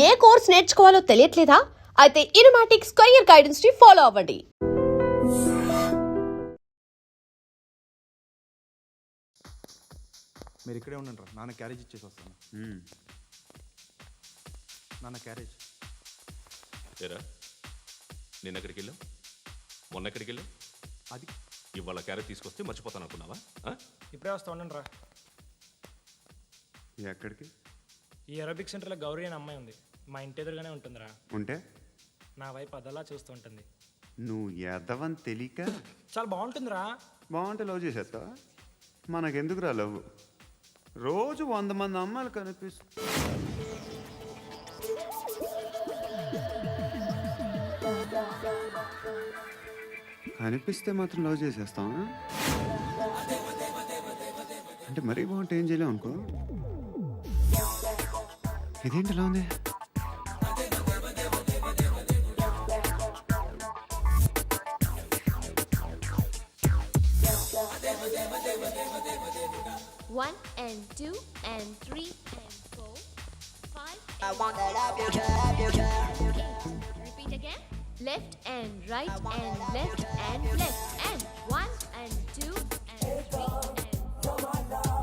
ఏ course నేర్చుకోవాలో తెలియట్లేదా? అయితే ఇనుమాటిక్ square guidance ని follow అవ్వండి. మీరు ఇక్కడే ఉండండి రా, నాన్న క్యారేజ్ ఇచ్చేసి వస్తాను. నాన్న క్యారేజ్. ఏరా నిన్న ఎక్కడికి వెళ్ళావు, మొన్న ఎక్కడికి వెళ్ళావు? అది ఇవాళ క్యారెట్ తీసుకొస్తే మర్చిపోతాను అనుకున్నావా? ఇప్పుడే వస్తా ఉండండి రా. ఎక్కడికి? ఈ అరబిక్ సెంటర్లో గౌరీ అనే అమ్మాయి ఉంది, మా ఇంటి ఎదురుగానే ఉంటుందిరా. ఉంటే నా వైపు అదలా చూస్తూ ఉంటుంది. నువ్వు ఎదవని తెలియక చాలా బాగుంటుందిరా. బాగుంటే లవ్ చేసేస్తావా? మనకెందుకురా లవ్? రోజు 100 మంది అమ్మాయిలు కనిపిస్తే మాత్రం లవ్ చేసేస్తావా? అంటే మరీ బాగుంటే ఏం చేయలేవు అనుకో. ఇదేంటి ఎలా ఉంది? One and two and three and four, five. I want that love you care. Repeat again. Left and right and left and left and one and two and three and four,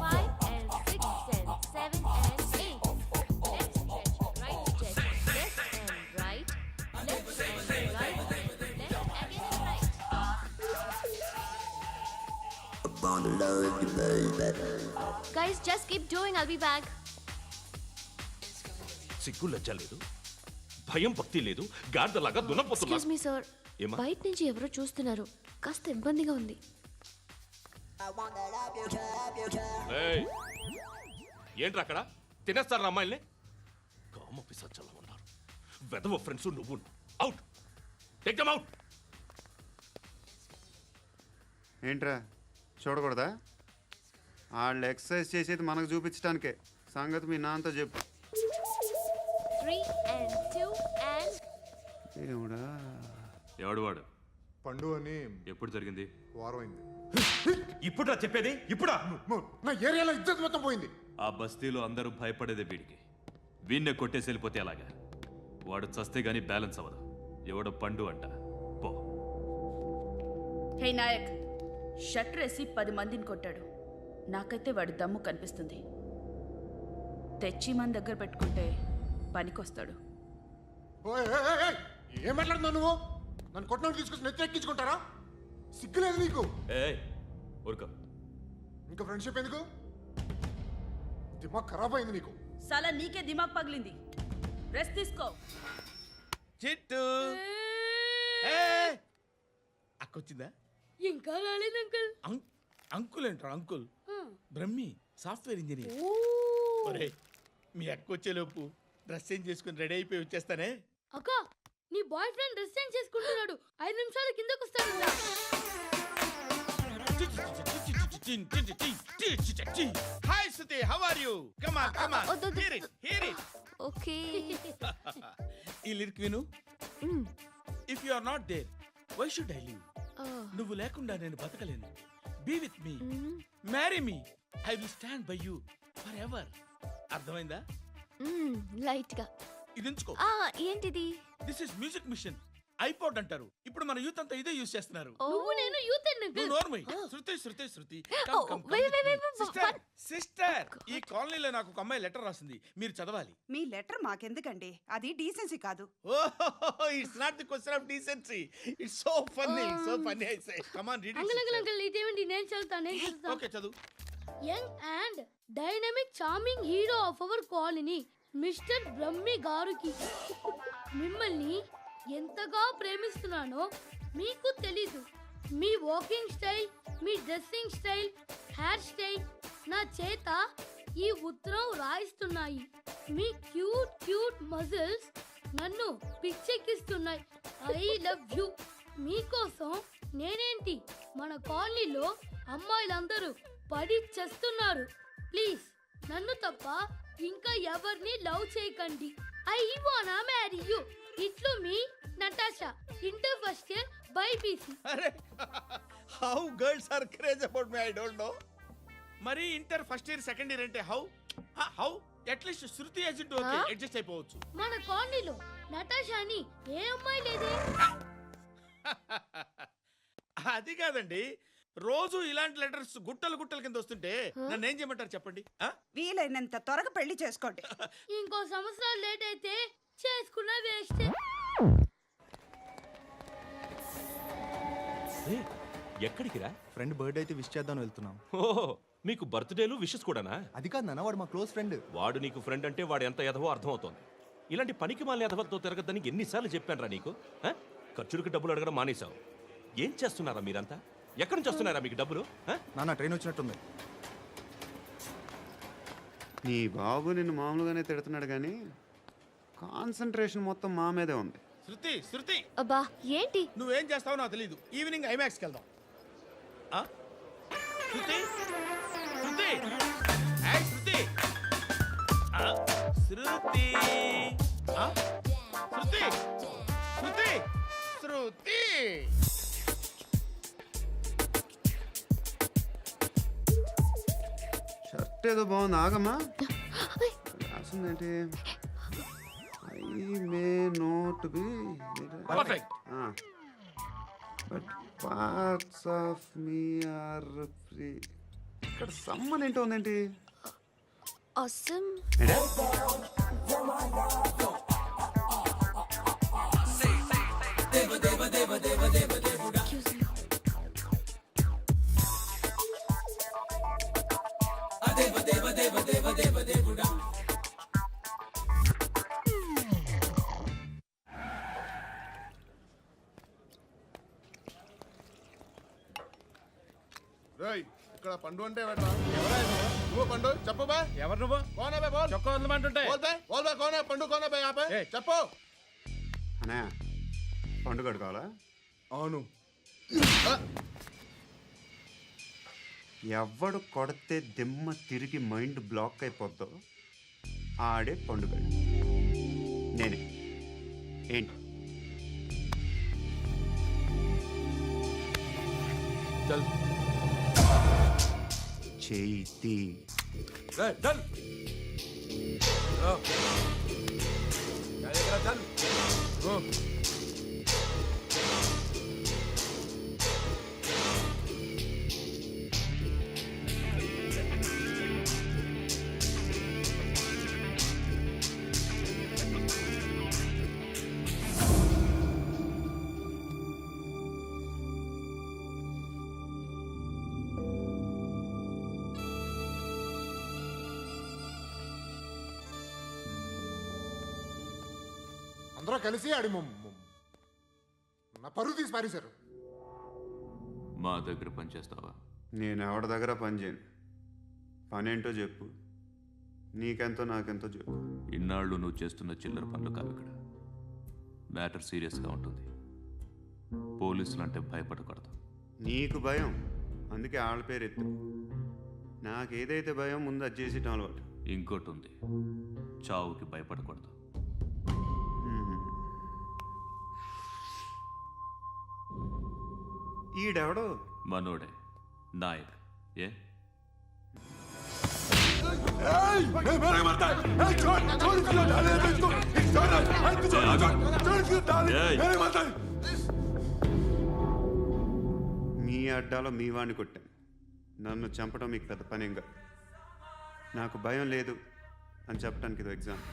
five and six and seven and eight. Left stretch, right stretch, left and right, left and right, left again and right. I want to love you, baby. Guys, just keep doing. I'll be back. సిగ్గు లజ్జ లేదు, భయం భక్తి లేదు, గాడిదలాగా దున్నపోతున్నా. Excuse me sir, ఏమా? బయట నుంచి ఎవరో చూస్తున్నారు, కాస్త ఇబ్బందిగా ఉంది. I want that love you care. ఏయ్, ఏంట్రా అక్కడ తినేస్తారా అమ్మాయిల్ని? కామ పిశాచాలా ఉన్నారు, వెదవ ఫ్రెండ్స్. నువ్వు అవుట్, టేక్ దెమ్ అవుట్. ఏంట్రా చూడకూడదా? వాళ్ళు ఎక్సర్సైజ్ చేసేది మనకు చూపించడానికే. సంగతి మీ నాన్నతో చెప్పు. 3 and 2 and దేవుడా, ఎవడు వాడు? పండు అని ఎప్పుడు జరిగింది? వారం అయింది. ఇప్పుడా చెప్పేది? ఇప్పుడా? నా ఏరియాలో ఇజ్జత్ మొత్తం పోయింది. ఆ బస్తీలో అందరూ భయపడేదే వీడికి. వీణ్ణే కొట్టేసి వెళ్ళిపోతే అలాగా? వాడు చస్తే గానీ బ్యాలెన్స్ అవ్వదు. ఎవడో పండు అంట. పో. హే నాయక్, షట్టర్ వేసి 10 మందిని కొట్టాడు. నాకైతే వాడి దమ్ము కనిపిస్తుంది. తెచ్చి మన దగ్గర పెట్టుకుంటే పనికొస్తాడు. ఓయ్, ఏయ్, ఏయ్, ఏయ్, ఏం మాట్లాడుతున్నావు నువ్వు? నన్ను కొట్టడానికి తీసుకొచ్చి నెత్తి ఎక్కించుకుంటారా? సిగ్గులేదు నీకు? ఏయ్ ఊరుకో. ఇంకా ఫ్రెండ్షిప్ ఎందుకు? దిమాగ్ ఖరాబ్ అయింది నీకు. సాలా నీకే దిమాగ్ పగిలింది. రెస్ట్ తీసుకో. చిట్టు అక్కొచ్చిందా? ఇంకా రాలేదు అంకుల్. అంకుల్ ఏంట్రా అంకుల్? Brahmi software engineer. ఒరే, మీ అక్క వచ్చేలోపు డ్రెస్ చేంజ్ చేసుకుని రెడీ అయిపోయి వచ్చేస్తానే. అక్క, నీ బాయ్ ఫ్రెండ్ డ్రెస్ చేంజ్ చేసుకుంటున్నాడు. 5 నిమిషాలు కిందకు వస్తాడు. Hi Suthi, how are you? Come on come on, hear it hear it. Okay. ఈ లిరిక్ విను. If you are not there, why should I live? నువ్వు లేకుండా నేను బతకలేను. Be with me, marry me, I will stand by you forever. అర్థమైందా? Light గా. ఇది ఉంచుకో. ఏంటిది? This is music machine. IPod అంటారు. ఇప్పుడు మన యూత్ అంతా ఇదే యూస్ చేస్తున్నారు. నువ్వు నేను యూత్ నువ్వు నోర్మై. శృతి శృతి శృతి. సిస్టర్, సిస్టర్, ఈ కాలనీలో నాకు ఒక అమ్మాయి లెటర్ రాసింది, మీరు చదవాలి. మీ లెటర్ మాకెందుకండి? అది డీసెన్సీ కాదు. Oh, it's not the question of decency. It's so funny, so funny. I say come on read it. Uncle ఇదేంటి? నేను చదువుతాను. ఓకే చదువు. Young and dynamic charming hero of our colony mister Brahmi గారికి మిమ్మల్ని ఎంతగా ప్రేమిస్తున్నానో మీకు తెలీదు. మీ వాకింగ్ స్టైల్, మీ డ్రెస్సింగ్ స్టైల్, హెయిర్ స్టైల్ నా చేత ఈ ఉత్తరం రాయిస్తున్నాయి. మీ క్యూట్ క్యూట్ మజిల్స్ నన్ను పిచ్చెక్కిస్తున్నాయి. I love you. మీకోసం నేనేంటి, మన కాలనీలో అమ్మాయిలందరూ పడి చేస్తున్నారు. ప్లీజ్ నన్ను తప్ప ఇంకా ఎవరిని లవ్ చేయకండి. ఐ వానా మ్యారీ యూ. ఇట్లు మీ Natasha, inter first year BiPC. అరే, how girls are craze about me, I don't know. మరి inter first year second year అంటే how? At least Shruti agent okay adjust అయిపోవచ్చు. మన కాలనీలో నటాషా అని ఏ అమ్మాయి లేదే. అది కాదండి, రోజు ఇలాంటి లెటర్స్ గుట్టలు గుట్టల కింద వస్తుంటే నన్ను ఏం చేయమంటారు చెప్పండి? వీలైనంత త్వరగా పెళ్లి చేసుకోండి. ఇంకో సంవత్సరాలు లేట్ అయితే చేసుకున్న వేస్ట్. ఎక్కడికి రా? ఫ్రెండ్ బర్త్డే అయితే విష్ చేద్దాం వెళ్తున్నాం. ఓహో, మీకు బర్త్డేలు విషెస్ కూడానా? అది కాదు నాన్న, వాడు మా క్లోజ్ ఫ్రెండ్. వాడు నీకు ఫ్రెండ్ అంటే వాడు ఎంత ఎదవో అర్థమవుతోంది. ఇలాంటి పనికి మాలిన ఎదవలతో తిరగద్దని ఎన్నిసార్లు చెప్పానురా నీకు? ఆ? ఖర్చులకు డబ్బులు అడగడం మానేశావు. ఏం చేస్తున్నారా మీరంతా? ఎక్కడి నుంచి వస్తున్నారా మీకు డబ్బులు? ఆ? నాన్న ట్రైన్ వచ్చినట్టుంది. నీ బాబు నిన్ను మామూలుగానే తిడుతున్నాడు కానీ కాన్సన్ట్రేషన్ మొత్తం మా మీదే ఉంది. శృతి శృతి అబ్బా ఏంటి? నువ్వేం చేస్తావో నాకు తెలియదు. ఈవినింగ్ ఐమాక్స్కి వెళ్దాం. ఆ? శృతి శృతి ఏయ్ శృతి ఆ, శృతి ఆ? శృతి శృతి శృతి షర్ట్ ఏదో బాగుంది, ఆగమ్మా. రాసిందేంటి? I may not be perfect. But parts of me are free. ఇక్కడ సమ్మన్ ఏంటో ఉందేంటి? Awesome. ఏంటే? రేయ్, ఇక్కడ పండు అంటే ఎవరా? నువ్వు పండు చెప్పు బే. ఎవరు నువ్వు? కోనే బే బోల్. చొక్కా వదలమంటుంటే బోల్ బే బోల్ బే కోనే పండు కోనే బే ఆపే ఏయ్. చెప్పు. అనే పండుగ కావాలా? అవును. ఎవడు కొడితే దిమ్మ తిరిగి మైండ్ బ్లాక్ అయిపోద్దో ఆడే పండుగ. నేనే. ఏంటి? చల్ చేతి చల్ అందరూ కలిసి ఆడి నా పరువు తీసి పారేశారు. మా దగ్గర పనిచేస్తావా? నేను ఎవరి దగ్గర పని చేయను. పని ఏంటో చెప్పు. నీకెంతో నాకెంతో చెప్పు. ఇన్నాళ్ళు నువ్వు చేస్తున్న చిల్లర పనులు కావు ఇక్కడ. మ్యాటర్ సీరియస్గా ఉంటుంది. పోలీసులు అంటే భయపడకూడదు. నీకు భయం, అందుకే ఆళ్ళ పేరు ఎత్తు. నాకేదైతే భయం ముందు అది చేసేటం అలవాటు. ఇంకోటి ఉంది, చావుకి భయపడకూడదు. ఈడెవడో మనోడే నాయక్. ఏ మీ అడ్డాలో మీ వాడిని కొట్టాను. నన్ను చంపడం మీకు పెద్ద పనేంగా. నాకు భయం లేదు అని చెప్పడానికి ఇది ఎగ్జామ్.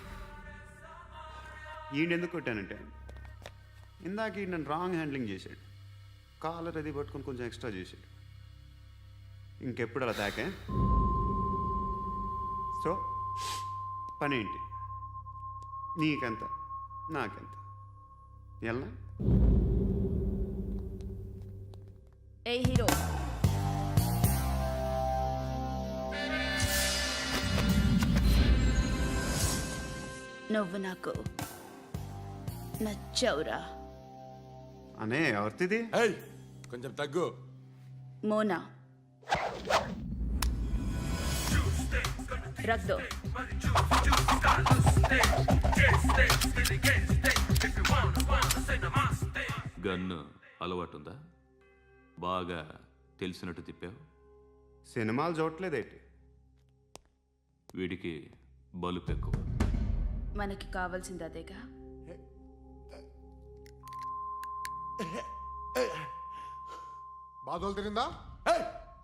ఈయనెందుకు కొట్టానంటే ఇందాక ఈ నన్ను రాంగ్ హ్యాండ్లింగ్ చేశాడు. కాలర్ అది పట్టుకొని కొంచెం ఎక్స్ట్రా చేశాడు. ఇంకెప్పుడు అలా తాకే. సో పని ఏంటి? నీకెంత నాకెంత ఎలా? ఏ హీరో, నువ్వు నాకు నచ్చవురా. అనే ఎవరిది? ఏయ్ కొంచెం తగ్గు. మోనా రక్ దో. గన్ను అలవాటుందా? బాగా తెలిసినట్టు తిప్పావు. సినిమాలు చూడట్లేదేంటి? వీడికి బలుపు ఎక్కువ. మనకి కావాల్సింది అదేగా. బాధలు తిరిందా?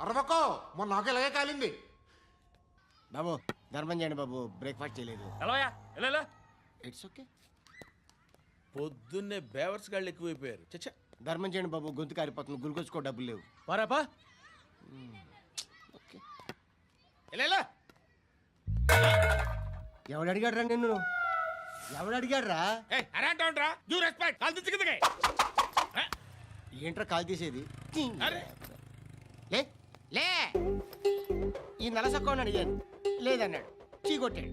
అరవకో, మొన్న నాకు ఇలాగే కాలింది. బాబు ధర్మం చేయండి బాబు, బ్రేక్ఫాస్ట్ చేయలేదు. ఎలా ఇట్స్ ఓకే. పొద్దున్నే బేవర్స్ గాళ్ళు ఎక్కువైపోయారు. చచ్చా, ధర్మం చేయండి బాబు, గొంతు కారిపోతుంది, గురికొచ్చుకో డబ్బులు లేవు. పారాపా. ఓకే. ఎలా ఎవడు అడిగాడు రా నిన్ను? ఎవడు అడిగాడు రా? అరే అంటావుంట్రా, డ్యూ రెస్పెక్ట్. కాల్ తెచ్చి కిందకి. ఏంట్రా కాల్ తీసేది? అరే లే లే. ఈ నలసక్కని అడిగాను, లేదన్నాడు, చీ కొట్టాడు.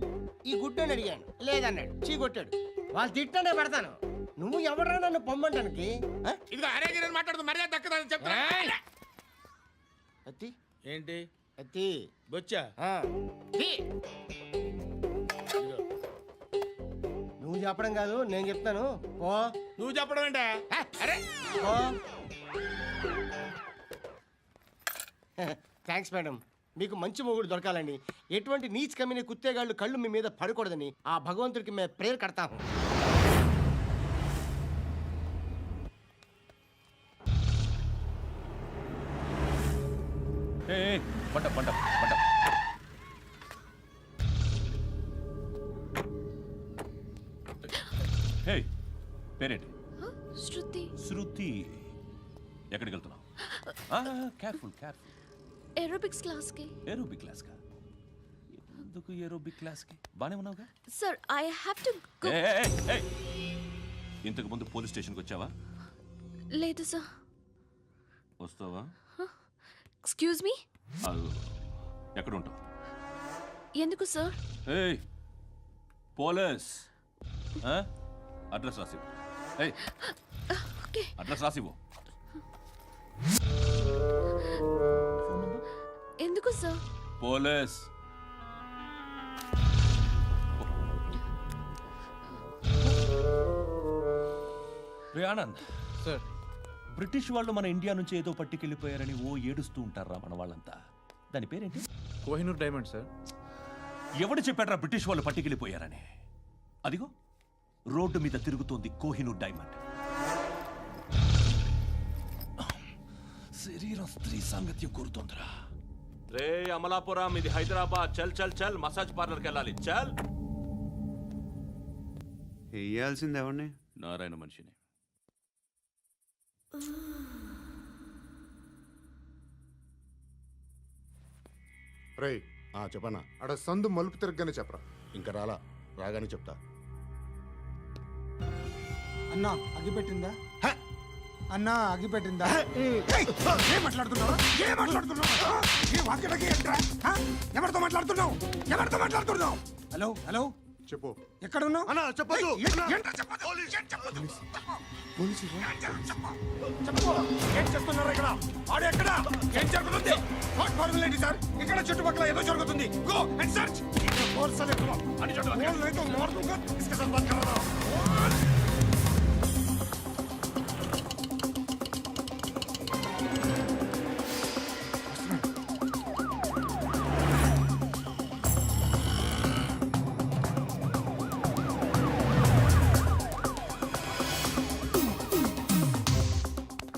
ఈ గుడ్డని అడిగాను, లేదన్నాడు, చీ కొట్టాడు. వాళ్ళు తిట్టానే పెడతాను. నువ్వు ఎవడరా నన్ను పొమ్మంటానికి? ఇదిగో అరే గిరని మాట్లాడుతూ మర్యాద దక్కదని చెప్తా. అత్తి ఏంటి అత్తి బొచ్చా? తీ. నువ్వు చెప్పడం కాదు, నేను చెప్తాను. ఓ నువ్వు చెప్పడం ఏంటే? అరే ఓ థ్యాంక్స్ మేడం. మీకు మంచి మొగుడు దొరకాలని, ఎటువంటి నీచ్ కమ్మిన కుత్తేగాళ్ళు కళ్ళు మీ మీద పడకూడదని ఆ భగవంతుడికి మేము ప్రేయర్ కడతాము. పంట పంట పంట. హే, పేరేంటి? శృతి. శృతి. ఎక్కడికి వెళ్తున్నావు? Careful careful. ఏరోబిక్స్ క్లాస్కి. ఏరోబిక్ క్లాస్కా? ఎందుకు ఏరోబిక్ క్లాస్కి? బానే ఉన్నావుగా? Sir I have to go. ఇంతకు ముందు పోలీస్ స్టేషన్కి వచ్చావా? లేదు సార్. వస్తావా? Excuse me. ఎక్కడ ఉంటావు? ఎందుకు సార్? ఏయ్ పోలీస్, అడ్రస్ రాసివ్వు. ఓకే. అడ్రస్ రాసివ్వు. ఎందుకు సార్? పోలీస్. రే ఆనంద్ సార్. బ్రిటిష్ వాళ్ళు మన ఇండియా నుంచి ఏదో పట్టుకెళ్ళిపోయారని ఓ ఏడుస్తూ ఉంటారా మన వాళ్ళంతా? దాని పేరేంటి? Kohinoor diamond sir. ఎవడు చెప్పాడ్రా బ్రిటిష్ వాళ్ళు పట్టుకెళ్ళిపోయారని? అదిగో రోడ్డు మీద తిరుగుతోంది కోహినూర్ డైమండ్. శరీరం స్త్రీ సాంగత్యం కోరుతోందిరా. రే అమలాపురం, ఇది హైదరాబాద్. చల్ చల్ చల్, మసాజ్ పార్లర్కి వెళ్ళాలి. చల్. వేయాల్సింది ఎవరిని? నారాయణ మనిషిని. రేయ్, చెప్పన్నా. అడ సందు మలుపు తిరగగానే చెప్పరా. ఇంకా రాలా, రాగానే చెప్తా. అన్నా అగిపెట్టిందా? అన్నా అగిపెట్టిందా? ఏం మాట్లాడుతున్నావు? ఎవరితో మాట్లాడుతున్నావు? ఎవరితో మాట్లాడుతున్నావు? హలో హలో, చెప్పు. ఎక్కడ ఉన్నావు? అన్నా చెప్పదు. ఏం చేస్తున్నారు ఇక్కడ? ఆడు ఎక్కడ? ఏం జరుగుతుంది? వాట్ ఫార్ములేంటి సార్? ఇక్కడ చుట్టుపక్కల ఏదో జరుగుతుంది. Go and search.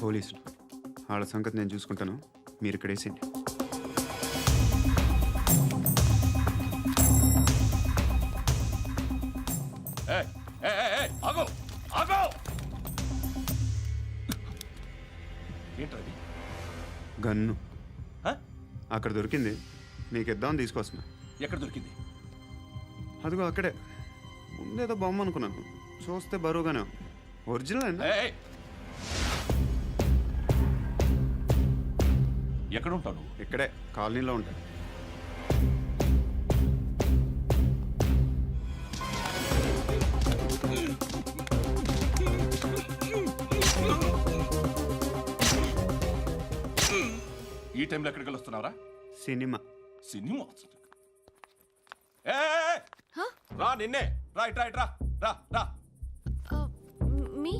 పోలీసులు వాళ్ళ సంగతి నేను చూసుకుంటాను, మీరు ఇక్కడ వేసేయండి. ఏంటది? గన్ను అక్కడ దొరికింది, మీకు ఇద్దామని తీసుకొస్తున్నా. ఎక్కడ దొరికింది? అదిగో అక్కడే. ముందేదో బొమ్మ అనుకున్నాను, చూస్తే బరువుగానే ఉంది. ఒరిజినల్ అండి. ఎక్కడ ఉంటాను? ఇక్కడే కాలనీలో ఉంటాను. ఈ టైంలో ఎక్కడికి వస్తున్నావురా? సినిమా. సినిమా? రా, నిన్నే. రా ఇట్రా ఇట్రా. రా రా. మీ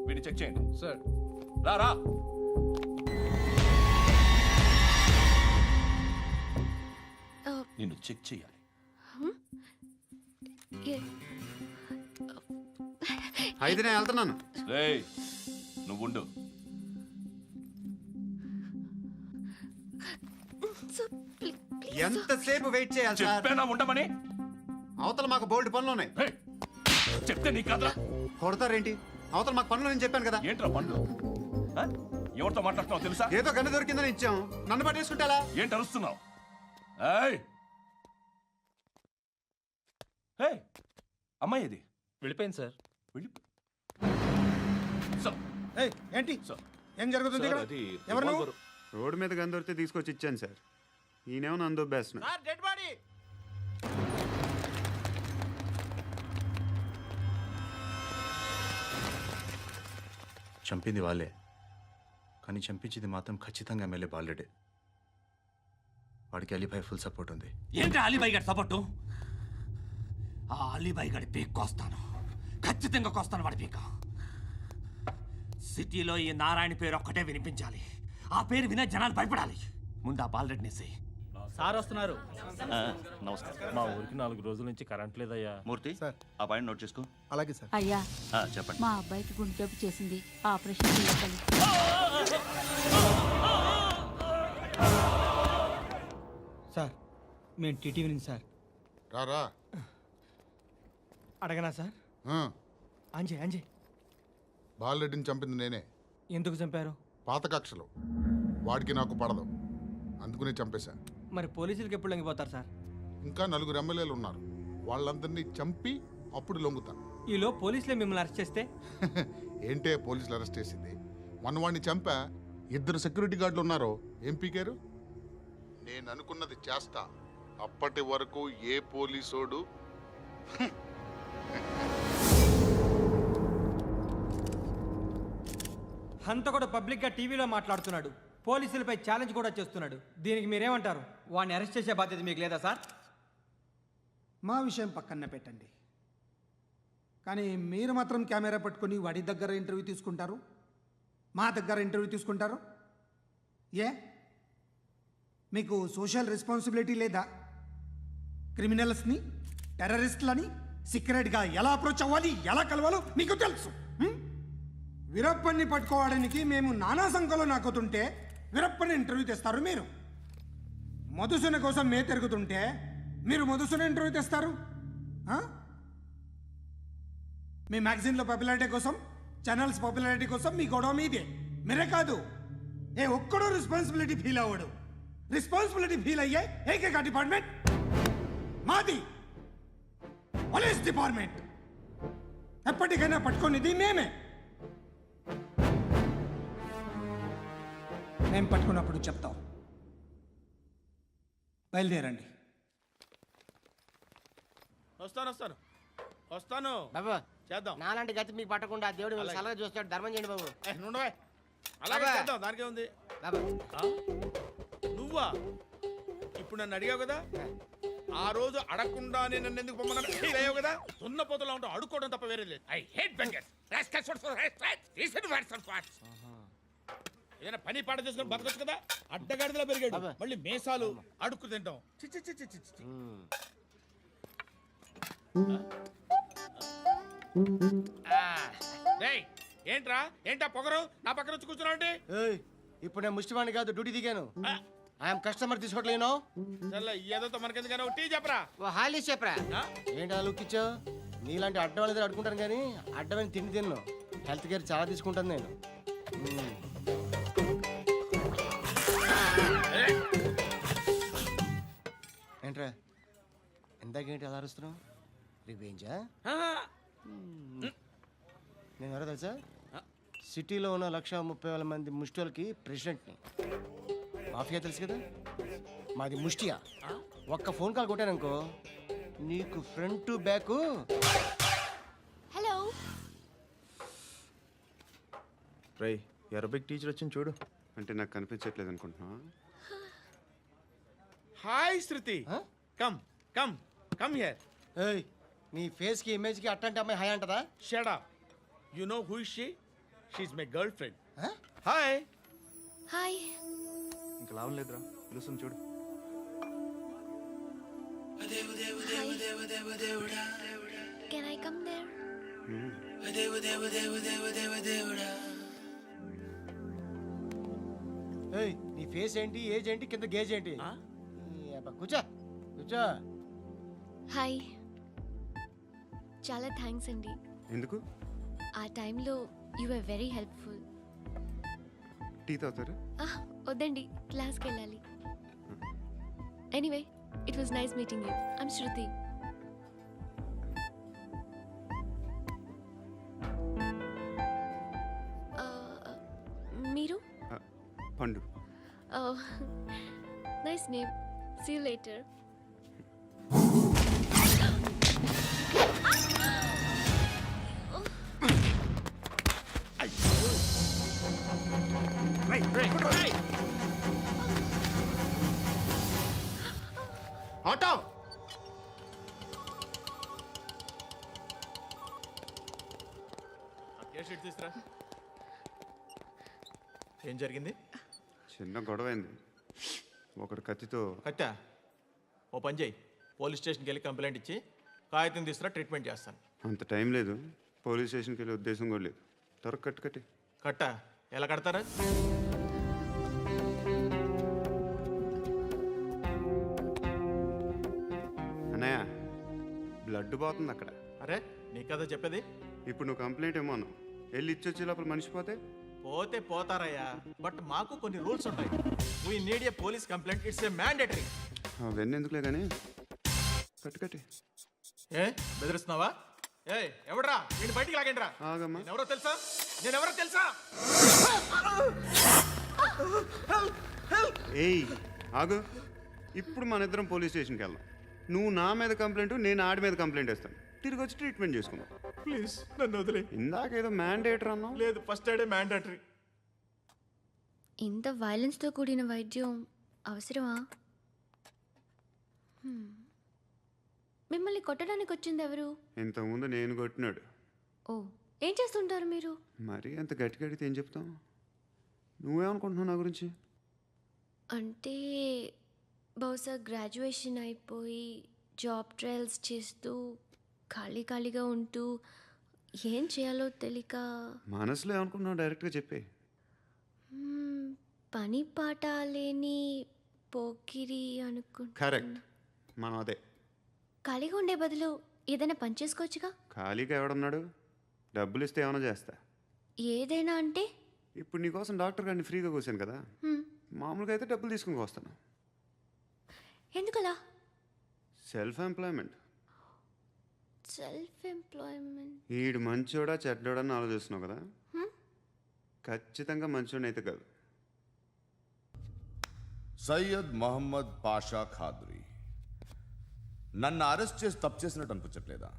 వీడిని చెక్ చేయండి. సార్. రా రా. నిన్ను చెక్ చేయాలి. ఓకే అయితే నేను వెళ్తున్నాను. రేయ్ నువ్వు ఉండు. ఎంతసేపు వెయిట్ చేయాలి సార్? చెప్పేనా ఉండమని? అవతల మాకు బోల్డ్ పనులు ఉన్నాయి. చెప్తే నీ కదరా. కొడతారేంటి? అవతల మాకు పనులు నేను చెప్పాను కదా. ఏంట్రా పండ్లు? ఎవరితో మాట్లాడుతున్నావు తెలుసా? ఏదో గన్ను దొరికిందని ఇచ్చాం, నన్ను పట్టేసుకుంటా. ఏంటి అరుస్తున్నావు? అమ్మాయి ఇది వెళ్ళిపోయింది సార్. ఏంటి ఏం జరుగుతుంది ఇక్కడ? ఎవరు నువ్వు? రోడ్డు మీద గన్ను దొరికితే తీసుకొచ్చి ఇచ్చాను సార్. ఈయనేమో నన్ను దొబ్బేస్తున్నా. Dead body. చంపింది వాళ్ళే, కానీ చంపించింది మాత్రం ఖచ్చితంగా ఎమ్మెల్యే బాలుడే. వాడికి అలీభాయ్ ఫుల్ సపోర్ట్ ఉంది. ఏంటి అలీబాయి గారి సపోర్టు? ఆ అలీబాయి గారి పీక్ కోస్తాను, ఖచ్చితంగా కోస్తాను వాడి పీక. సిటీలో ఈ నారాయణ పేరు ఒక్కటే వినిపించాలి. ఆ పేరు వినే జనాలు భయపడాలి. ముందు ఆ బాలరెడ్డిని సార్ వస్తున్నారు. నమస్కారం. మా ఊరికి 4 రోజుల నుంచి కరెంట్ లేదయ్యా. మూర్తి ఆ పాయింట్ నోట్ చేసుకో. అలాగే సార్. అయ్యా, చెప్పండి. మా అబ్బాయికి గుండె జబ్బు చేసింది, ఆపరేషన్ చేయాలి. సార్ మేము టీటీవీ నుంచి సార్. రారా. అడగనా సార్? అంజయ్ బాలరెడ్డిని చంపింది నేనే. ఎందుకు చంపారు? పాత కక్షలు. వాడికి నాకు పడదు, అందుకునే చంపేశాను. మరి పోలీసులకు ఎప్పుడు లొంగిపోతారు సార్? ఇంకా 4 ఎమ్మెల్యేలు ఉన్నారు, వాళ్ళందరినీ చంపి అప్పుడు లొంగుతాను. ఈలో పోలీసులే మిమ్మల్ని అరెస్ట్ చేస్తే? ఏంటే పోలీసులు అరెస్ట్ చేసింది? వాడిని చంపా. 2 సెక్యూరిటీ గార్డులు ఉన్నారు, ఏం పీకారు? నేను అనుకున్నది చేస్తా. అప్పటి వరకు ఏ పోలీసోడు హంతకుడు పబ్లిక్గా టీవీలో మాట్లాడుతున్నాడు, పోలీసులపై ఛాలెంజ్ కూడా చేస్తున్నాడు. దీనికి మీరేమంటారు? వాడిని అరెస్ట్ చేసే బాధ్యత మీకు లేదా సార్? మా విషయం పక్కన పెట్టండి, కానీ మీరు మాత్రం కెమెరా పట్టుకొని వాడి దగ్గర ఇంటర్వ్యూ తీసుకుంటారు, మా దగ్గర ఇంటర్వ్యూ తీసుకుంటారు. ఏ మీకు సోషల్ రెస్పాన్సిబిలిటీ లేదా? క్రిమినల్స్ని, టెర్రరిస్టులని సీక్రెట్గా ఎలా అప్రోచ్ అవ్వాలి, ఎలా కలవాలో మీకు తెలుసు. వీరప్పన్ని పట్టుకోవడానికి మేము నానా సంఖ్యలో నాకుతుంటే వీరప్పని ఇంటర్వ్యూ తెస్తారు మీరు. మధుసూన కోసం మే తిరుగుతుంటే మీరు మధుసూన ఇంటర్వ్యూ తెస్తారు. మీ మ్యాగజైన్లో పాపులారిటీ కోసం, ఛానల్స్ పాపులారిటీ కోసం మీ గొడవ మీదే. మీరే కాదు, ఏ ఒక్కడో రెస్పాన్సిబిలిటీ ఫీల్ అవ్వడు. రెస్పాన్సిబిలిటీ ఫీల్ అయ్యే ఏకైక డిపార్ట్మెంట్ మాది, పోలీస్ డిపార్ట్మెంట్. ఎప్పటికైనా పట్టుకునేది మేమే. మేము పట్టుకున్నప్పుడు చెప్తాం. బయలుదేరండి. వస్తాను బాబా. చేద్దాం. నాలాంటి గతి మీకు పట్టకుండా దేవుడు మిమ్మల్ని సలహా చూస్తాడు. ధర్మం చేయండి బాబు. అలాగే చేద్దాం, దానికే ఉంది. నువ్వా ఇప్పుడు నన్ను అడిగావు కదా, ఆ రోజు అడగకుండానే నన్ను ఎందుకు పొమ్మన్నాను ఫీల్ అయ్యావు కదా. సున్నపోతలో ఉంటావు, అడుక్కోవడం తప్ప వేరే లేదు. I hate bangers. ఏదైనా పని పాట చేసుకుని బతకొచ్చు కదా. అడ్డగాడిదలా పెరిగాడు, మళ్ళీ మేసాలు అడుక్కు తింటాం. ఏంటా పొగరు నా పక్కన వచ్చి కూర్చున్నావు అంటే? ఇప్పుడు నేను ముష్టివాణి కాదు, డ్యూటీ దిగాను. ఐఎమ్ కస్టమర్ తీసుకోవట్లేను. ఏదో మనకెందుకైనా టీ చెప్పరా. హాలీస్ చెప్పరా. ఏంటి అలా లుక్ ఇచ్చావు? నీలాంటి అడ్డం వాళ్ళ దగ్గర అడుకుంటాను, కానీ అడ్డమైన తిండి తిన్ను. హెల్త్ కేర్ చాలా తీసుకుంటాను నేను. ఏంట్రా ఇందాకేంటి అలా అరుస్తున్నావు? రివేంజా? నేను ఎవరో తెలుసా? సిటీలో ఉన్న 130,000 మంది ముష్టిలకి ప్రెసిడెంట్ని. మాఫియా తెలుసు కదా, మాది ముష్టియా. ఒక్క ఫోన్ కాల్ కొట్టాననుకో, నీకు ఫ్రంట్ టు బ్యాక్. హలో రై, అరబిక్ టీచర్ వచ్చింది చూడు. అంటే నాకు కనిపించట్లేదు అనుకుంటున్నా. Hi Shruti, come come come here. ఏయ్, నీ ఫేస్ కి ఇమేజ్ కి అట్టంటే అమ్మాయి హాయ్ అంటదా? Shut up. You know who is she? She is my girl friend. Hi hi. ఇంకా లాభం లేదురా, పిలుస్తుంది చూడు. Hi. Can I come there? ఏయ్ నీ ఫేస్ ఏంటి ఏజ్ ఏంటి కింద గేజ్ ఏంటి ఈ అబ్బా, కూర్చో కూర్చో. హాయ్. చాలా థ్యాంక్స్ అండి. ఎందుకు? ఆ టైంలో you are very helpful. Tea తాగుతారా? వద్దండి, క్లాస్కి వెళ్ళాలి. Anyway, it was nice meeting you. I'm Shruti. మీరు? Pandu. Nice name. See you later. Auto తీసురా. ఏం జరిగింది? చిన్న గొడవ అయింది. ఒకడు కత్తితో. కట్టా ఓ పని చేయి, పోలీస్ స్టేషన్కి వెళ్ళి కంప్లైంట్ ఇచ్చి కాగితం తీసుకురా, ట్రీట్మెంట్ చేస్తాను. అంత టైం లేదు, పోలీస్ స్టేషన్కి వెళ్ళే ఉద్దేశం కూడా లేదు. త్వరగా కట్టి. కట్టా ఎలా కడతారా? అన్నయ్య, బ్లడ్ పోతుంది అక్కడ. అరే నీ కదా చెప్పేది. ఇప్పుడు నువ్వు కంప్లైంట్ ఏమో అన్నావు, వెళ్ళి ఇచ్చొచ్చే లోపల మనిషి పోతే పోతే పోతారయ్యా, బట్ మాకు కొన్ని రూల్స్ ఉంటాయి. We need a police complaint, it's a mandatory. అవన్నీ ఎందుకులే కానీ కట్టి. ఏ బెదిరిస్తున్నావా? ఏ ఎవడ్రా నేను బయటికి లాగండి రా. ఆగమ్మా. ఎవరో తెలుసా? నేనెవరో తెలుసా? ఏయ్ ఆగు. ఇప్పుడు మన ఇద్దరం పోలీస్ స్టేషన్కి వెళ్దాం. నువ్వు నా మీద కంప్లైంట్, నేను ఆడి మీద కంప్లైంట్ వేస్తాను. తిరిగి వచ్చి ట్రీట్మెంట్ చేసుకుందాం. ప్లీజ్ నన్ను వదిలే. ఇందాకేదో మ్యాండేటర్ అన్నావు. లేదు, ఫస్ట్ ఎయిడే మ్యాండేటరీ. ఇంత వైలెన్స్తో కూడిన వైద్యం అవసరమా? మిమ్మల్ని కొట్టడానికి వచ్చింది ఎవరు? ఇంతకుముందు నేను కొట్టినాడు. ఓ, ఏం చేస్తుంటారు మీరు? మరీ అంత గట్టిగా అడిగితే ఏం చెప్తాం? నువ్వేమనుకుంటున్నావు నా గురించి? అంటే బహుశా గ్రాడ్యుయేషన్ అయిపోయి జాబ్ ట్రయల్స్ చేస్తూ ఖాళీగా ఉంటూ ఏం చేయాలో తెలియక. మనసులో ఏమనుకుంటున్నావు డైరెక్ట్గా చెప్పే. పని పాట లేని పోకిరి కరెక్ట్, మనం అదే. ఖాళీగా ఉండే బదులు ఏదైనా పని చేసుకోవచ్చుగా. ఖాళీగా ఎవడన్నాడు? డబ్బులు ఇస్తే ఏమైనా చేస్తా. ఏదైనా అంటే? ఇప్పుడు నీకోసం డాక్టర్ గారిని ఫ్రీగా కూర్చాను కదా, మామూలుగా అయితే డబ్బులు తీసుకుని వస్తాను. ఎందుకలా? Self employment. ఈడు మంచోడా చెడ్డోడా అని ఆలోచిస్తున్నావు కదా, ఖచ్చితంగా మంచోడని అయితే కాదు. సయ్యద్ మహమ్మద్ పాషా ఖాద్రీ, నన్ను అరెస్ట్ చేసి తప్పు చేసినట్టు అనిపించట్లేదా?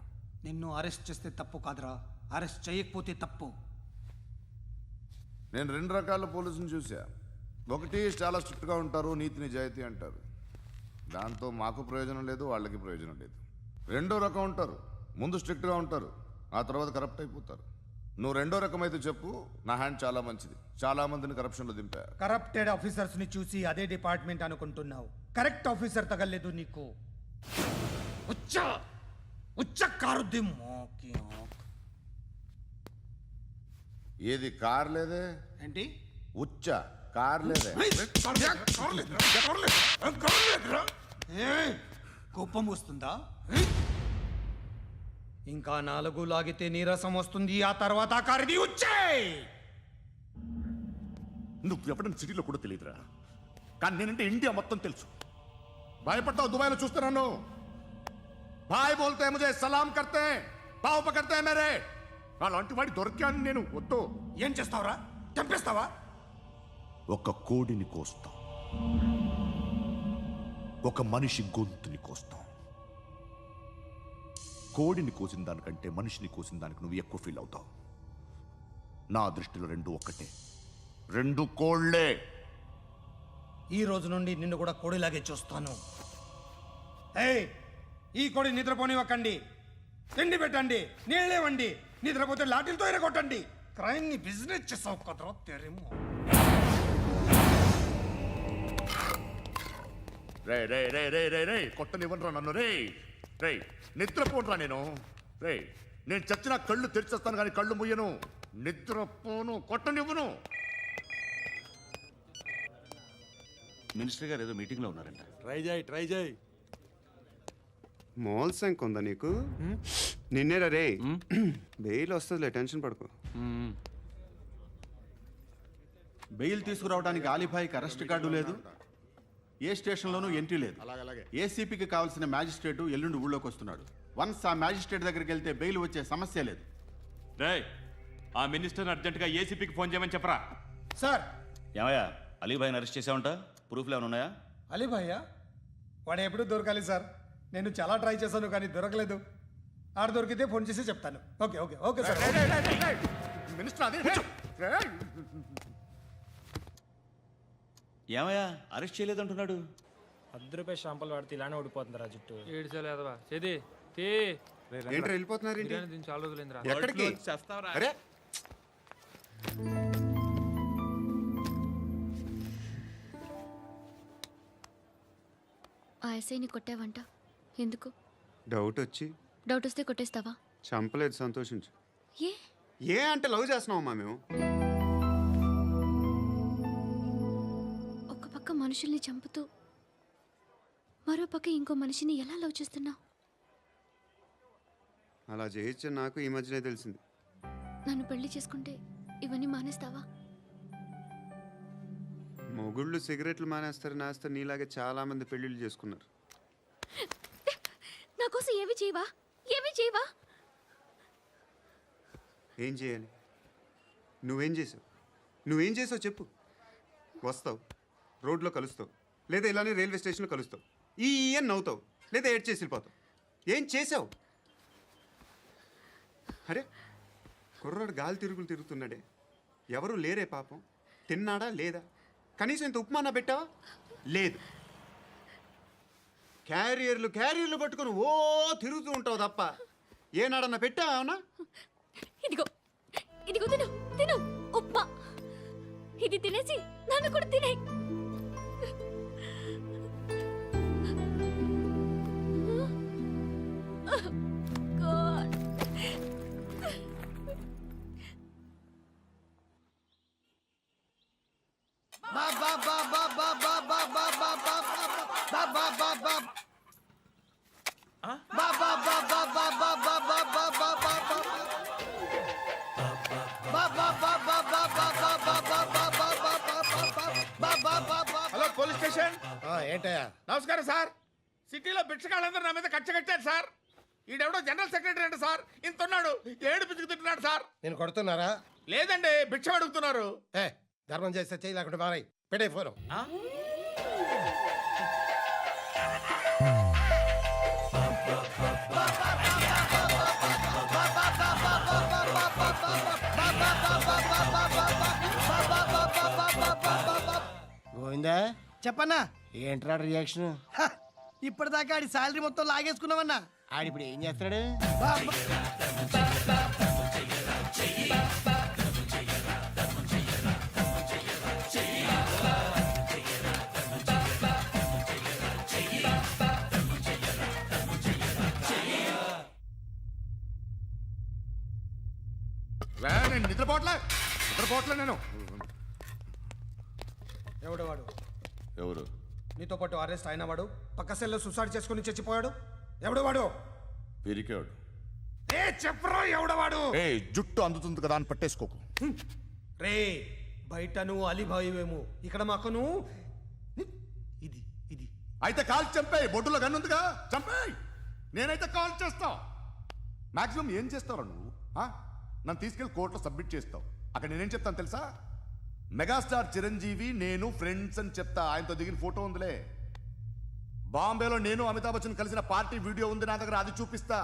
నిన్ను అరెస్ట్ చేస్తే తప్పు కాదురా, అరెస్ట్ చేయకపోతే తప్పు. నేను 2 రకాల పోలీసుని చూసా. ఒకటి చాలా స్ట్రిక్ట్గా ఉంటారు, నీతి నిజాయితీ అంటారు, దాంతో మాకు ప్రయోజనం లేదు, వాళ్ళకి ప్రయోజనం లేదు. రెండో రకం ఉంటారు, ముందు స్ట్రిక్ట్గా ఉంటారు, ఆ తర్వాత కరప్ట్ అయిపోతారు. నువ్వు రెండో రకం అయితే చెప్పు, నా హ్యాండ్ చాలా మంచిది, చాలా మందిని కరప్షన్లో దింపా. కరప్టెడ్ ఆఫీసర్స్ ని చూసి అదే డిపార్ట్మెంట్ అనుకుంటున్నావు. కరెక్ట్ ఆఫీసర్ తగలేదు నీకు. కారుద్ది మోకి. ఏది కార్ లేదే? ఏంటి? ఉచ్చ కార్ లేదే? కోపం వస్తుందా? ఇంకా 4 లాగితే నీరసం వస్తుంది, ఆ తర్వాత కారిది ఉచ్చే. నువ్వు ఎప్పుడైనా సిటీలో కూడా తెలియదురా, కానీ నేనంటే ఇండియా మొత్తం తెలుసు. భయపడతావు? దుబాయ్లో చూస్తున్నాను. భాయ్ బోల్తే ముజే సలాం కర్తే, పావు పకర్తే మేరే. అలాంటి వాడి దొరికాను నేను. వద్దు. ఏం చేస్తావురా? చంపేస్తావా? ఒక కోడిని కోస్తాం, ఒక మనిషి గొంతుని కోస్తాం. కోడిని కోసిన దానికంటే మనిషిని కోసిన దానికి నువ్వు ఎక్కువ ఫీల్ అవుతావు. నా దృష్టిలో 2 ఒక్కటే, 2 కోళ్లే. ఈ రోజు నుండి నిన్ను కూడా కోడిలాగే చూస్తాను. ఏయ్, ఈ కోడి నిద్రపోనివ్వకండి. తిండి పెట్టండి, నీళ్ళేవండి. నిద్రపోతే లాఠీలతో ఎరగొట్టండి. క్రైమ్ ని బిజినెస్ చేసావు కదరా తెరేమో. రే రే రే రే రే రే కొట్టనివ్వనరా నన్ను. రే రే నిద్రపోనరా నేను. రే నేను చచ్చిన కళ్ళు తెరిచేస్తాను కానీ కళ్ళు ముయ్యను, నిద్రపోను, కొట్టనివ్వను. మినిస్టర్ గారు ఏదో మీటింగ్లో ఉన్నారంట. ట్రై చేయి. మోల్ సంక్ ఉందా నీకు? నిన్నేరా రే. బెయిల్ వస్తుందిలే, టెన్షన్ పడుకో. బెయిల్ తీసుకురావడానికి ఆలిభాయికి అరెస్ట్ కార్డు లేదు, ఏ స్టేషన్లోనూ ఎంట్రీ లేదు. ఏసీపీకి కావాల్సిన మ్యాజిస్ట్రేటు ఎల్లుండి ఊళ్ళోకి వస్తున్నాడు. వన్స్ ఆ మ్యాజిస్ట్రేట్ దగ్గరికి వెళ్తే బెయిల్ వచ్చే సమస్య లేదు. రే ఆ మినిస్టర్ అర్జెంటుగా ఏసీపీకి ఫోన్ చేయమని చెప్పరా. సార్. ఏమయ్యా అలీభాయిని అరెస్ట్ చేసావంట? ప్రూఫ్లు ఏమైనా ఉన్నాయా? అలీభయ్యా వాడు ఎప్పుడు దొరకాలి సార్. నేను చాలా ట్రై చేశాను కానీ దొరకలేదు. ఆడ దొరికితే ఫోన్ చేసి చెప్తాను. Okay okay okay sir. Minister అదే ఏమయ్యా అరెస్ట్ చేయలేదంటున్నాడు? ₹10 షాంపులు వాడితే ఇలానే ఓడిపోతుందిరా జుట్టు. ఏంట్రా వెళ్ళిపోతున్నారు ఏంటి? చాలా రోజులైందిరా. ఎక్కడికి? అరే ఆ ఎస్ఐని కొట్టావంట, ఎందుకు? డౌట్ వచ్చి. డౌట్ వస్తే కొట్టేస్తావా? చంపలేదు, సంతోషించు. ఏ ఏ అంటే లవ్ చేస్తున్నామమ్మా మేము. ఒక పక్క మనుషుల్ని చంపుతూ మరో పక్క ఇంకో మనిషిని ఎలా లవ్ చేస్తున్నావు? అలా చేయొచ్చు నాకు ఈ మధ్యనే తెలిసింది. నన్ను పెళ్లి చేసుకుంటే ఇవన్నీ మానేస్తావా? మొగుళ్ళు సిగరెట్లు మానేస్తారు, నేస్తారు. నీలాగే చాలా మంది పెళ్లిళ్ళు చేసుకున్నారు. నా కోసం ఏమి చేయవా? ఏమి చేయవా? ఏం చేయాలి? నువ్వేం చేసావు? నువ్వేం చేసావు చెప్పు. వస్తావు, రోడ్లో కలుస్తావు, లేదా ఇలానే రైల్వే స్టేషన్లో కలుస్తావు. ఈ అని నవ్వుతావు, లేదా ఏడ్ చేసి వెళ్ళిపోతావు. ఏం చేసావు? అరే కుర్రాడు గాలి తిరుగులు తిరుగుతున్నాడే, ఎవరు లేరే పాపం. తిన్నాడా లేదా? కనీసం ఇంత ఉప్మానా పెట్టావా? లేదు. క్యారియర్లు పట్టుకుని ఓ తిరుగుతూ ఉంటావు తప్ప ఏనాడన్నా పెట్టావా? అవునా? ఇదిగో ఇదిగో తిను తిను ఉప్మా. ఇది తినేసి నన్ను కూడా తినే. Hello police station. ఏంటయ్యా? నమస్కారం సార్. సిటీలో భిక్షగాళ్ళందరూ నా మీద కక్ష కట్టారు సార్. ఈడెవడో జనరల్ సెక్రటరీ అంట సార్. ఇంత ఉన్నాడు, ఏడు పిచ్చుకు తింటున్నాడు సార్. నేను కొడుతున్నారా? లేదండి, భిక్ష అడుగుతున్నారు. ధర్మం చేస్తే చేయి, లేకుండా మారాయి. పెట్టే ఫోను. గోవిందా చెప్పన్నా. ఏంట్రా రియాక్షన్? ఇప్పటిదాకా ఆడి శాలరీ మొత్తం లాగేసుకున్నావన్నా. ఆడిప్పుడు ఏం చేస్తున్నాడు? నేను నిద్రపోవట్లే నేను. ఎవడు వాడు? ఎవరు? నీతో పాటు అరెస్ట్ అయిన వాడు, పక్క సెల్లో సూసైడ్ చేసుకుని చచ్చిపోయాడు. ఎవడు వాడు? పిరికాడు. ఏ చెప్పరా ఎవడవాడు? ఏ జుట్టు అందుతుంది కదా అని పట్టేసుకోకు. రే బయట నువ్వు అలీబాయివేమో, ఇక్కడ మాకు నువ్వు ఇది ఇది. అయితే కాల్ చంపేయి. బొడ్డులో గన్నుందిగా, చంపేయి. నేనైతే కాల్ చేస్తా. మాక్సిమం ఏం చేస్తావు నువ్వు? నన్ను తీసుకెళ్లి కోర్టులో సబ్మిట్ చేస్తావు. అక్కడ నేనేం చెప్తాను తెలుసా? మెగాస్టార్ చిరంజీవి నేను ఫ్రెండ్స్ అని చెప్తా. ఆయనతో దిగిన ఫోటో ఉందిలే. బాంబేలో నేను అమితాబ్ బచ్చన్ కలిసిన పార్టీ వీడియో ఉంది నా దగ్గర, అది చూపిస్తా.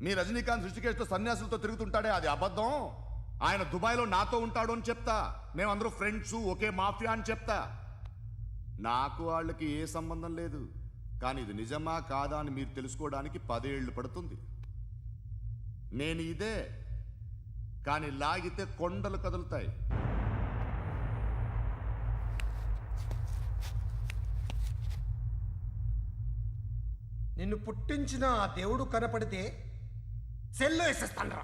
మీ రజనీకాంత్ ఋషికేష్తో సన్యాసులతో తిరుగుతుంటాడే, అది అబద్ధం. ఆయన దుబాయ్లో నాతో ఉంటాడు అని చెప్తా. మేమందరూ ఫ్రెండ్స్, ఒకే మాఫియా అని చెప్తా. నాకు వాళ్ళకి ఏ సంబంధం లేదు. కానీ ఇది నిజమా కాదా అని మీరు తెలుసుకోవడానికి 10 ఏళ్ళు పడుతుంది. నేను ఇదే, కానీ లాగితే కొండలు కదులుతాయి. నిన్ను పుట్టించిన ఆ దేవుడు కనపడితే సెల్లో వేసేస్తాను.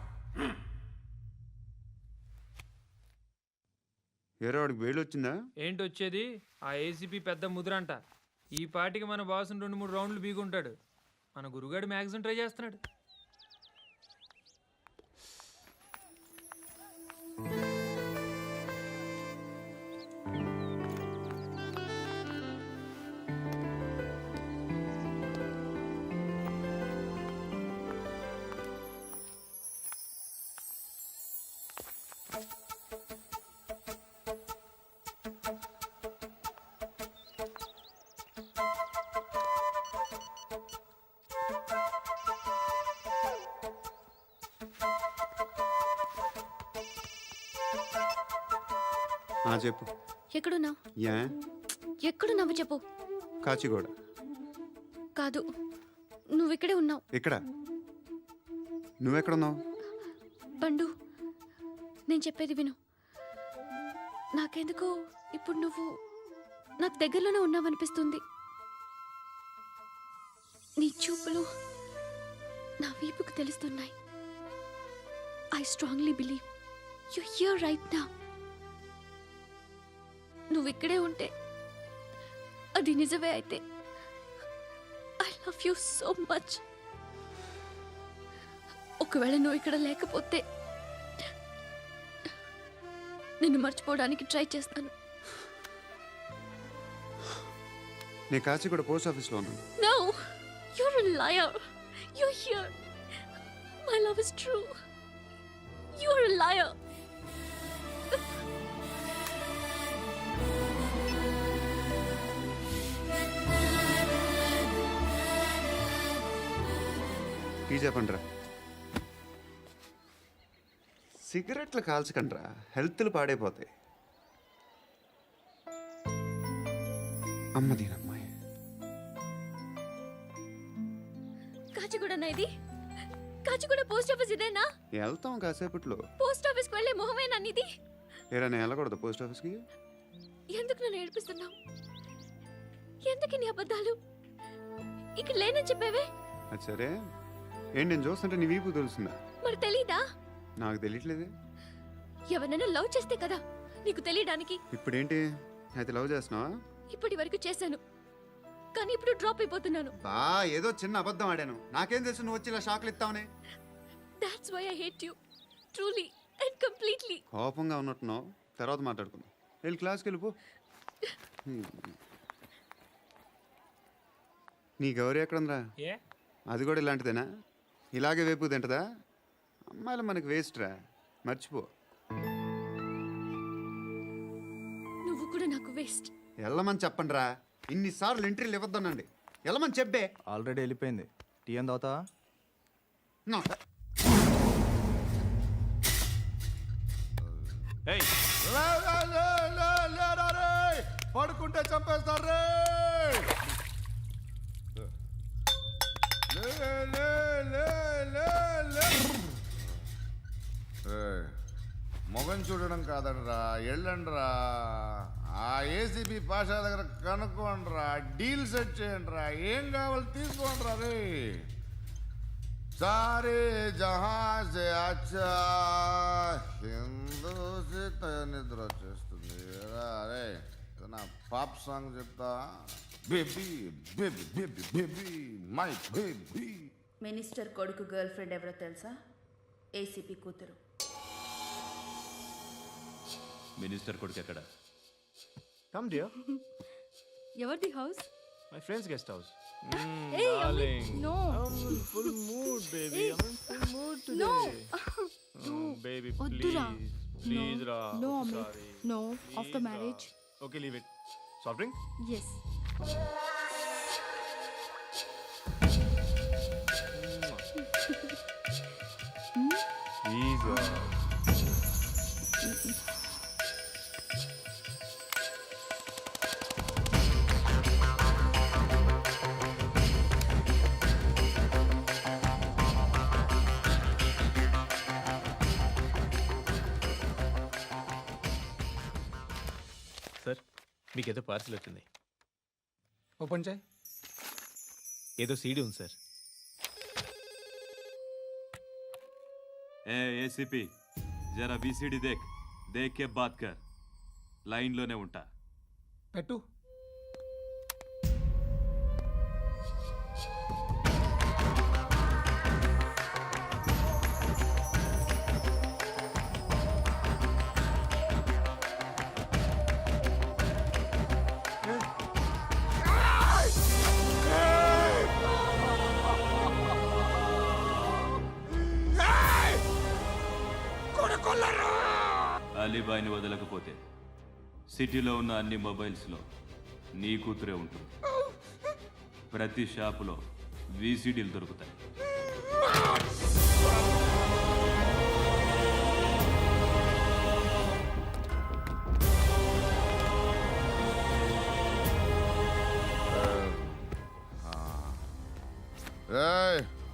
ఏరో వాడికి వేలు వచ్చిందా? ఏంటి వచ్చేది? ఆ ఏసీపీ పెద్ద ముద్రంట. ఈ పాటికి మన బాసుని 2-3 రౌండ్లు బీగుంటాడు. మన గురుగాడు మ్యాక్సిమం ట్రై చేస్తున్నాడు. చెప్పు. ఎక్కడున్నావు? యా ఎక్కడున్నావు చెప్పు. కాచిగూడ. కాదు, నువ్వు ఇక్కడే ఉన్నావు. ఇక్కడ నువ్వెక్కడున్నావు? పండు, నేను చెప్పేది విను. నాకెందుకో ఇప్పుడు నువ్వు నాకు దగ్గరలోనే ఉన్నావనిపిస్తుంది. నీ చూపులు నా వీపుకు తెలుస్తున్నాయి. I strongly believe you here right now. నువ్వు ఇక్కడే ఉంటే అది నిజమే అయితే I love you so much. ఒకవేళ నువ్వు ఇక్కడ లేకపోతే నిన్ను మర్చిపోవడానికి ట్రై చేస్తాను. నేను కాచిగూడ పోస్ట్ ఆఫీస్లో ఉన్నాను. No, you're a liar. You're here. My love is true. You're a liar. Tea చెప్పండిరా. సిగరెట్లు కాల్చకండ్రా, హెల్త్లు పాడైపోతాయి. అమ్మ దీనమ్మాయి. కాచిగూడనా ఇది? కాచిగూడ పోస్ట్ ఆఫీస్ ఇదేనా? వెళ్తాం కాసేపట్లో. పోస్ట్ ఆఫీస్కి వెళ్ళే మొహమేనా నీది? ఏరా నేను వెళ్ళకూడదు పోస్ట్ ఆఫీస్కి? ఎందుకు నన్ను ఏడిపిస్తున్నావు? ఎందుకు నీ అబద్ధాలు? ఇక్కడ లేనని చెప్పేవే. అది సరే, ఏంటి నేను చూస్తుంటే నీ వీపు తెలుస్తుందా? మరి తెలీదా? నాకు తెలియట్లేదే. ఎవరైనా లవ్ చేస్తే కదా నీకు తెలియడానికి. ఇప్పుడేంటి అయితే లవ్ చేస్తున్నావా? ఇప్పటి వరకు చేశాను, కానీ ఇప్పుడు డ్రాప్ అయిపోతున్నాను. ఏదో చిన్న అబద్ధం ఆడాను. నాకేం తెలుసు నువ్వు వచ్చి ఇలా షాక్లు ఇస్తావని. That's why I hate you. Truly and completely. కోపంగా ఉన్నట్టున్నావు, తర్వాత మాట్లాడుకుందాం. వెళ్ళి క్లాస్కి వెళ్ళిపో. నీ గౌరీ ఎక్కడుందిరా? అది కూడా ఇలాంటిదేనా? ఇలాగే వేపు తింటదా? అమ్మాయిలు మనకి వేస్ట్ రా, మర్చిపో. నువ్వు కూడా నాకు వేస్ట్. వెళ్ళమని చెప్పండి రా. ఇన్నిసార్లు ఎంట్రీలు ఇవ్వద్దనండి. వెళ్ళమని చెప్పే. ఆల్రెడీ వెళ్ళిపోయింది. టీ అని తాగుతావా? పడుకుంటే చంపేస్తారు రే. మొగం చూడడం కాదండ్రా, వెళ్ళండ్రా. ఆ ఏసీబీ పాషా దగ్గర కనుక్కోండిరా, డీల్ సెట్ చేయండిరా, ఏం కావాలి తీసుకోండిరా రే. సారే జహాజే అచ్చా హిందూ నిద్ర వచ్చేస్తుంది రే. నా పాప్ సాంగ్ చెప్తా. Baby baby baby baby my baby. Minister కొడుకు గర్ల్ ఫ్రెండ్ ఎవరో తెలుసా? ఏసీపీ కూతురు. మినిస్టర్ కొడుకు ఎక్కడ? Come dear. ఎవరిది house? My friends guest house. Hey, Darling. no. I'm in full mood, baby. I'm in full mood today. No. Baby, వద్దురా. please. Please, Ra. No, Amit. Sorry. No, Please, after Ra. marriage. Okay, leave it. Soft drink? Yes. Please, Ra. Sir, మీకేదో parcel వచ్చింది. Open చేయి. ఏదో CD ఉంది sir. ఏ ACP జరా VCD దేక్ దేక్ కే బాత్ కర్ లైన్లోనే ఉంటా. పెట్టు. అలీబాయిని వదలకపోతే సిటీలో ఉన్న అన్ని మొబైల్స్లో నీ కూతురే ఉంటుంది. ప్రతి షాపులో వీసీడీలు దొరుకుతాయి.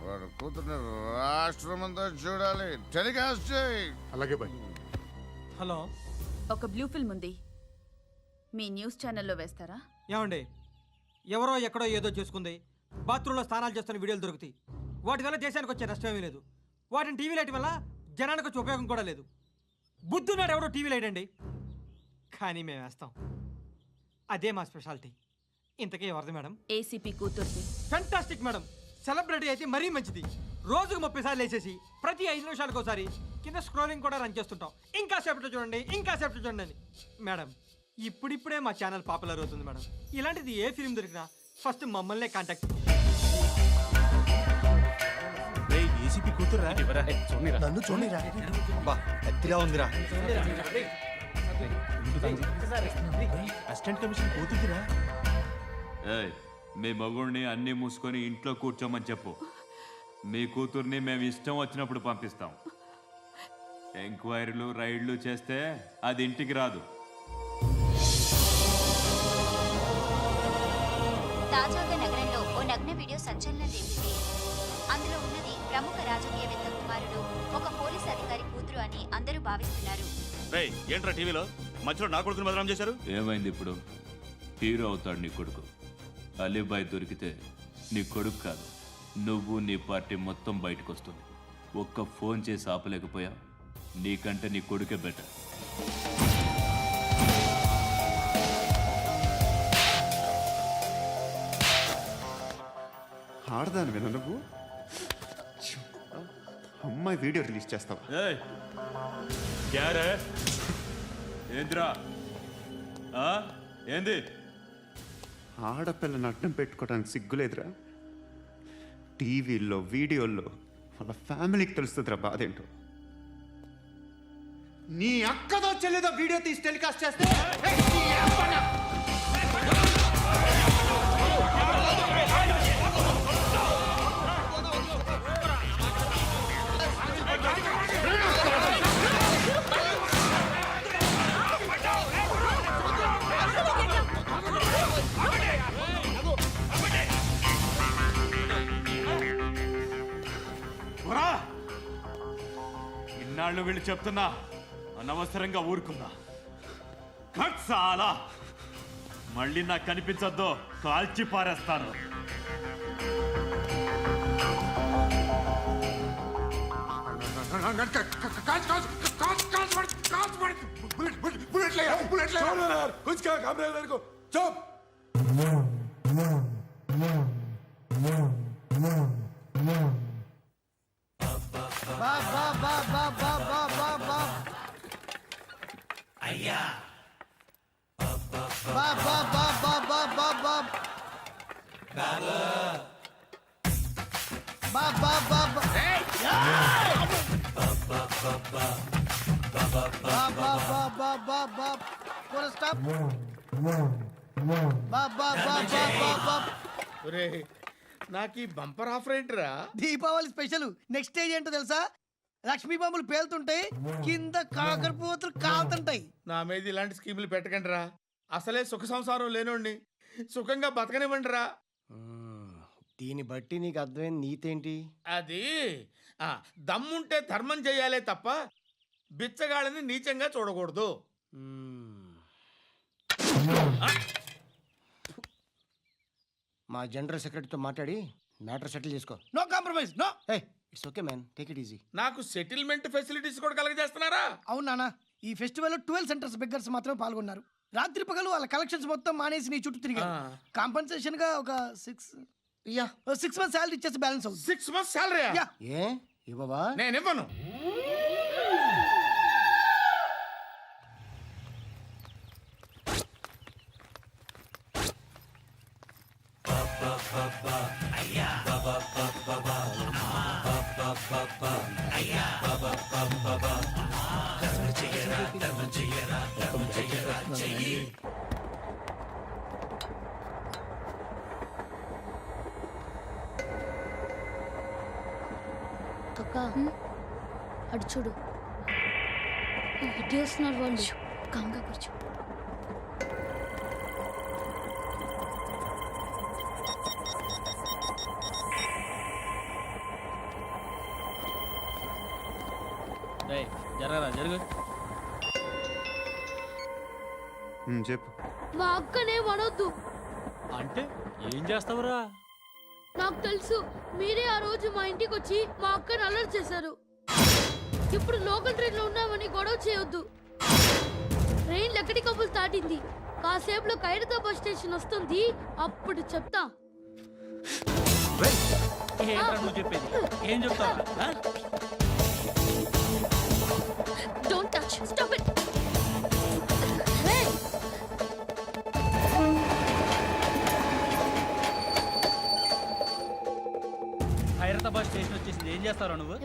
వాడు కూతుర్ని రాష్ట్రం అంతా చూడాలి. టెలికాస్ట్ చేయి. అలాగే బాయ్. హలో, ఒక బ్లూ ఫిల్మ్ ఉంది, మీ న్యూస్ ఛానల్లో వేస్తారా? ఏమండి, ఎవరో ఎక్కడో ఏదో చేసుకుంది, బాత్రూంలో స్నానాలు చేస్తున్న వీడియోలు దొరుకుతాయి. వాటి వల్ల దేశానికి వచ్చే నష్టమేమీ లేదు. వాటిని టీవీ లైట్ వల్ల జనానికి వచ్చే ఉపయోగం కూడా లేదు. బుద్ధున్నాడు ఎవడో టీవీ లైట్ అండి, కానీ మేము వేస్తాం. అదే మా స్పెషాలిటీ. ఇంతకీ ఎవరిది మేడం? ఏసీపీ కూతుర్ది. Fantastic madam. సెలబ్రిటీ అయితే మరీ మంచిది. రోజుకు 30 సార్లు వేసేసి ప్రతి 5 నిమిషాలకు ఒకసారి కింద స్క్రోలింగ్ కూడా రన్ చేస్తుంటాం. ఇంకా సేపట్లో చూడండి, ఇంకా సేపట్లో చూడండి అని. మేడం, ఇప్పుడిప్పుడే మా ఛానల్ పాపులర్ అవుతుంది మేడం. ఇలాంటిది ఏ ఫిల్మ్ దొరికినా ఫస్ట్ మమ్మల్నే కాంటాక్ట్. ఏసీపీ కూతురా? నన్ను చూడరా, ఎత్తిగా ఉందిరా. అసిస్టెంట్ కమిషన్ కూతురురా. ఏయ్, మీ మగుడిని అన్నీ మూసుకొని ఇంట్లో కూర్చోమని చెప్పు. మీ కూతుర్ని మేము ఇష్టం వచ్చినప్పుడు పంపిస్తాం. ఎంక్వైరీలు రైడ్లు చేస్తే అది ఇంటికి రాదు. తాజాగా నగరంలో ఓ నగ్న వీడియో సంచలనం రేపింది. అందులో ఉన్నది ప్రముఖ రాజకీయవేత్త కుమారుడు, ఒక పోలీస్ అధికారి కూతురు అని అందరూ భావిస్తున్నారు. ఏంట్రా టీవీలో మధ్యలో నా కొడుకుని బదనాం చేశారు? ఏమైంది ఇప్పుడు? హీరో అవుతాడు నీ కొడుకు. అలీబాయ్ దొరికితే నీ కొడుకు కాదు, నువ్వు నీ పార్టీ మొత్తం బయటకు వస్తుంది. ఒక్క ఫోన్ చేసి ఆపలేకపోయా, నీకంటే నీ కొడుకే బెటర్. ఆడదాని విన నువ్వు అమ్మాయి వీడియో రిలీజ్ చేస్తావా? ఏంద్రా ఏంది? ఆడపిల్లని అడ్డం పెట్టుకోవడానికి సిగ్గులేదురా? టీవీల్లో వీడియోల్లో వాళ్ళ ఫ్యామిలీకి తెలుస్తుందిరా బాధ ఏంటో. నీ అక్కదో చెల్లిదో వీడియో తీసి టెలికాస్ట్ చేస్తే ఇన్నాళ్ళు వీళ్ళు చెప్తున్నా అనవసరంగా ఊరుకున్నా. చాలా మళ్ళీ నాకు కనిపించద్దు, కాల్చి పారేస్తాను. అయ్యా నాకు ఈ బంపర్ ఆఫర్ ఏంటిరా? దీపావళి స్పెషల్. నెక్స్ట్ స్టేజ్ ఏంటో తెలుసా? లక్ష్మీ బాంబులు పేలుతుంటాయి, కింద కాకరపోతులు కాలుతుంటాయి. నా మీద ఇలాంటి స్కీములు పెట్టకండి రా. అసలే సుఖ సంసారం లేనోడిని సుఖంగా బతకనివ్వండి రా. దీన్ని బట్టి నీకు అర్థమైన నీతేంటి? అది దమ్ముంటే ధర్మం చేయాలే తప్ప బిచ్చగాళ్ళని నీచంగా చూడకూడదు. మా జనరల్ సెక్రటరీతో మాట్లాడి మ్యాటర్ సెటిల్ చేసుకో. No compromise. No. It's okay man, take it easy. నాకు సెటిల్మెంట్ ఫెసిలిటీస్ కూడా కలగజేస్తున్నారా? అవును నాన్న, ఈ ఫెస్టివల్ 12 సెంటర్స్ బెగ్గర్స్ మాత్రమే పాల్గొన్నారు. రాత్రి పగలు వాళ్ళ కలెక్షన్స్ మొత్తం మానేసి నీ చుట్టూ తిరిగారు. కాంపన్సేషన్ గా ఒక 6 మంత్స్ శాలరీ ఇచ్చేసి బ్యాలెన్స్ అవుతుంది. 6 months salary? ఏ ఇవ్వవా? నేను ఇవ్వను. అక్క అటు చూడు, ఇటు వస్తున్నారు వాళ్ళు. కంగా కూర్చో. జరగరా జరుగు. చెప్పు. మా అక్కనే వనొద్దు. అంటే ఏం చేస్తావురా? నాకు తెలుసు, మీరే ఆ రోజు మా ఇంటికి వచ్చి మా అక్కని అలర్ట్ చేశారు. ఇప్పుడు లోకల్ ట్రైన్ లో ఉన్నామని గొడవ చేయొద్దు. ట్రైన్ లక్కడి కబుల్ దాటింది. కాసేపులో ఖైరతాబాద్ స్టేషన్ వస్తుంది, అప్పుడు చెప్తా. నువ్వు చెప్పేది ఏం చెప్తావు? Don't touch, stop it. Hyderabad station వచ్చేసింది, ఏం చేస్తారా నువ్వు?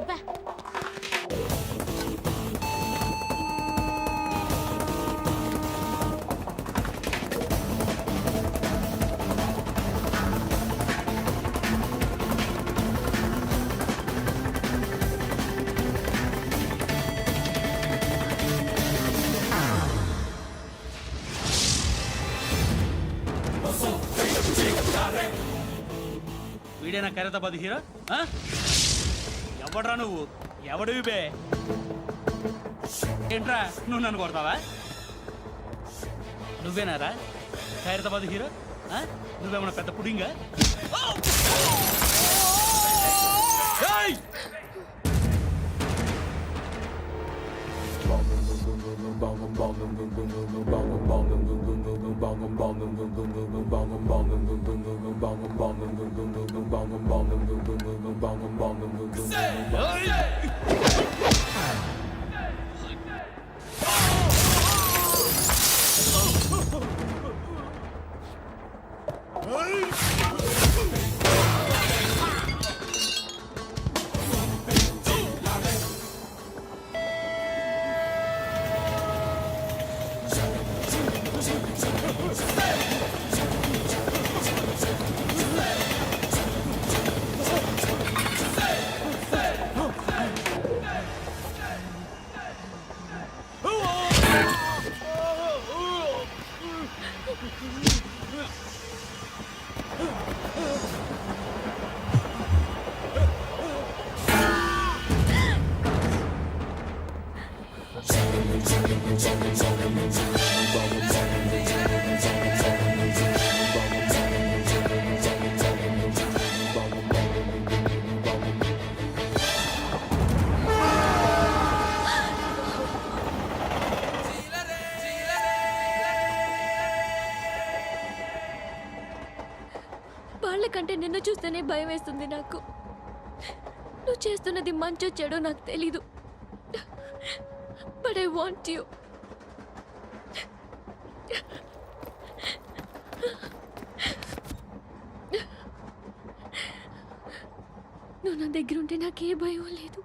వీడేనా ఖైరతాబాద్ హీరో? ఎవడ్రా నువ్వు? ఎవడివి బే? ఏంట్రా నువ్వు నన్ను కొడతావా? నువ్వేనారా ఖైరతాబాద్ హీరో? నువ్వేమన్నా పెద్ద పుడింగా? వాళ్ళకంటే నిన్ను చూస్తేనే భయం వేస్తుంది నాకు. నువ్వు చేస్తున్నది మంచో చెడో నాకు తెలీదు, బట్ ఐ వాంట్ యూ. నువ్వు నా దగ్గర ఉంటే నాకే భయం లేదు.